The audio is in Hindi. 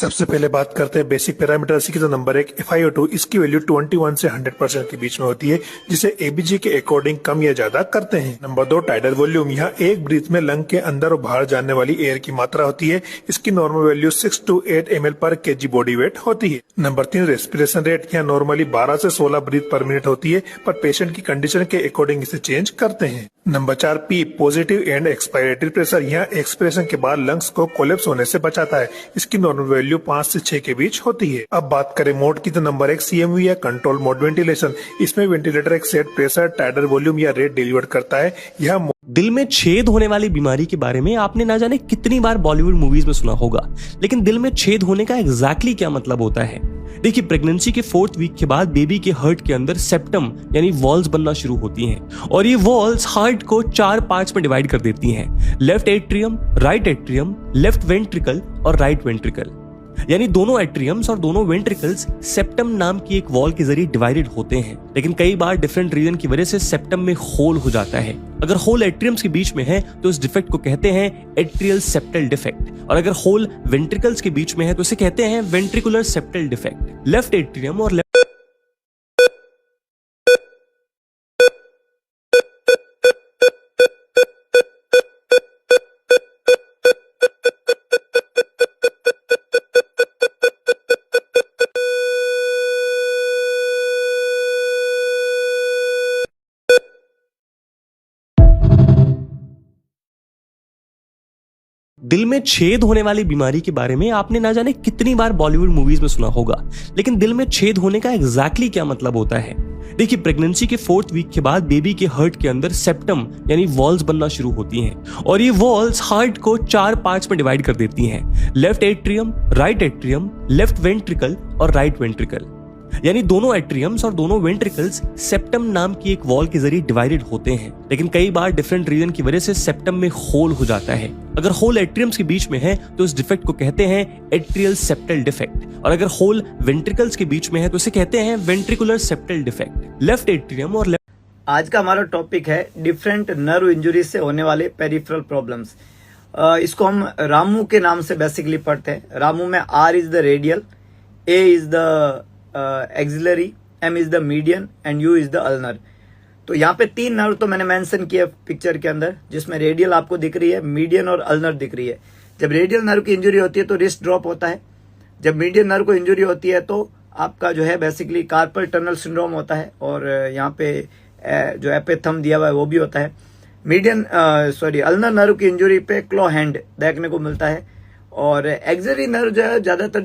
सबसे पहले बात करते हैं बेसिक पैरामीटर्स की। तो नंबर 1 FiO2, इसकी वैल्यू 21 से 100% के बीच में होती है, जिसे ABG के अकॉर्डिंग कम या ज्यादा करते हैं। नंबर 2 टाइडल वॉल्यूम, यहाँ एक ब्रीथ में लंग के अंदर और बाहर जाने वाली एयर की मात्रा होती है। इसकी नॉर्मल वैल्यू 6 to 8 ml पर kg बॉडी वेट होती है। नंबर 3 रेस्पिरेशन रेट, यहाँ नॉर्मली 12 से 16 ब्रीथ पर मिनट होती है, पर पेशेंट की कंडीशन के अकॉर्डिंग इसे चेंज करते हैं। Number 4 P positive and expiratory pressure, यहाँ एक्सपिरेशन के बाद लंग्स को कोलैप्स होने से बचाता है। इसकी नॉर्मल वैल्यू 5 से 6 के बीच होती है। अब बात करें मोड की, तो नंबर 1 CMV या कंट्रोल मोड वेंटिलेशन, इसमें वेंटिलेटर एक सेट प्रेशर, टाइडल वॉल्यूम या रेट डिलीवर करता है। यह दिल में छेद होने वाली बीमारी के बारे में आपने ना जाने कितनी बार बॉलीवुड मूवीज में सुना होगा, लेकिन दिल में छेद होने का एग्जैक्टली क्या मतलब होता है? देखिए, प्रेगनेंसी के 4th वीक के बाद बेबी के हार्ट के अंदर सेप्टम यानी वॉल्स बनना शुरू होती हैं, और ये वॉल्स हार्ट को 4 पार्ट्स में डिवाइड कर देती हैं। Left atrium, right atrium, left ventricle और राइट वेंट्रिकल। यानी दोनों एट्रियम्स और दोनों वेंट्रिकल्स सेप्टम नाम की एक वॉल के जरिए डिवाइडेड होते हैं, लेकिन कई बार डिफरेंट रीजन की वजह से सेप्टम में होल हो जाता है। अगर होल एट्रियम्स के बीच में है तो इस डिफेक्ट को कहते हैं एट्रियल सेप्टल डिफेक्ट, और अगर होल वेंट्रिकल्स के बीच में है तो इसे कहते हैं ventricular septal defect. Left atrium और दिल में छेद होने वाली बीमारी के बारे में आपने ना जाने कितनी बार बॉलीवुड मूवीज में सुना होगा, लेकिन दिल में छेद होने का एग्जैक्टली क्या मतलब होता है? देखिए, प्रेगनेंसी के 4th वीक के बाद बेबी के हार्ट के अंदर सेप्टम यानी वॉल्स बनना शुरू होती हैं, और ये वॉल्स हार्ट को 4 पार्ट्स में डिवाइड कर देती हैं। Left atrium, right atrium, left ventricle और राइट वेंट्रिकल। यानी दोनों एट्रियम्स और दोनों वेंट्रिकल्स सेप्टम नाम की एक वॉल के जरिए डिवाइडेड होते हैं, लेकिन कई बार डिफरेंट रीजन की वजह से सेप्टम में होल हो जाता है। अगर होल एट्रियम्स के बीच में है तो इस डिफेक्ट को कहते हैं एट्रियल सेप्टल डिफेक्ट, और अगर होल वेंट्रिकल्स के बीच में है तो इसे कहते हैं ventricular septal defect. Left atrium और आज का हमारा टॉपिक है डिफरेंट नर्व इंजुरी से होने वाले पेरिफेरल प्रॉब्लम्स। इसको हम रामू के नाम से बेसिकली पढ़ते हैं। रामू में R is the radial, A is the axillary, M is the median and U is the ulnar. तो यहाँ पे 3 नर्व तो मैंने मेंशन किया पिक्चर के अंदर, जिसमें रेडियल आपको दिख रही है, मीडियन और अल्नर दिख रही है। जब रेडियल नर्व की इंजुरी होती है तो रिस्ट ड्रॉप होता है। जब मीडियन नर्व को इंजुरी होती है तो आपका जो है बेसिकली कार्पल टनल सिंड्रोम होता है, और यहाँ पे जो एपिथम दिया हुआ है वो भी होता है। अल्नर नर्व की इंजुरी पे क्लो हैंड देखने को मिलता है, और एक्सिलरी नर्व जो है ज्यादातर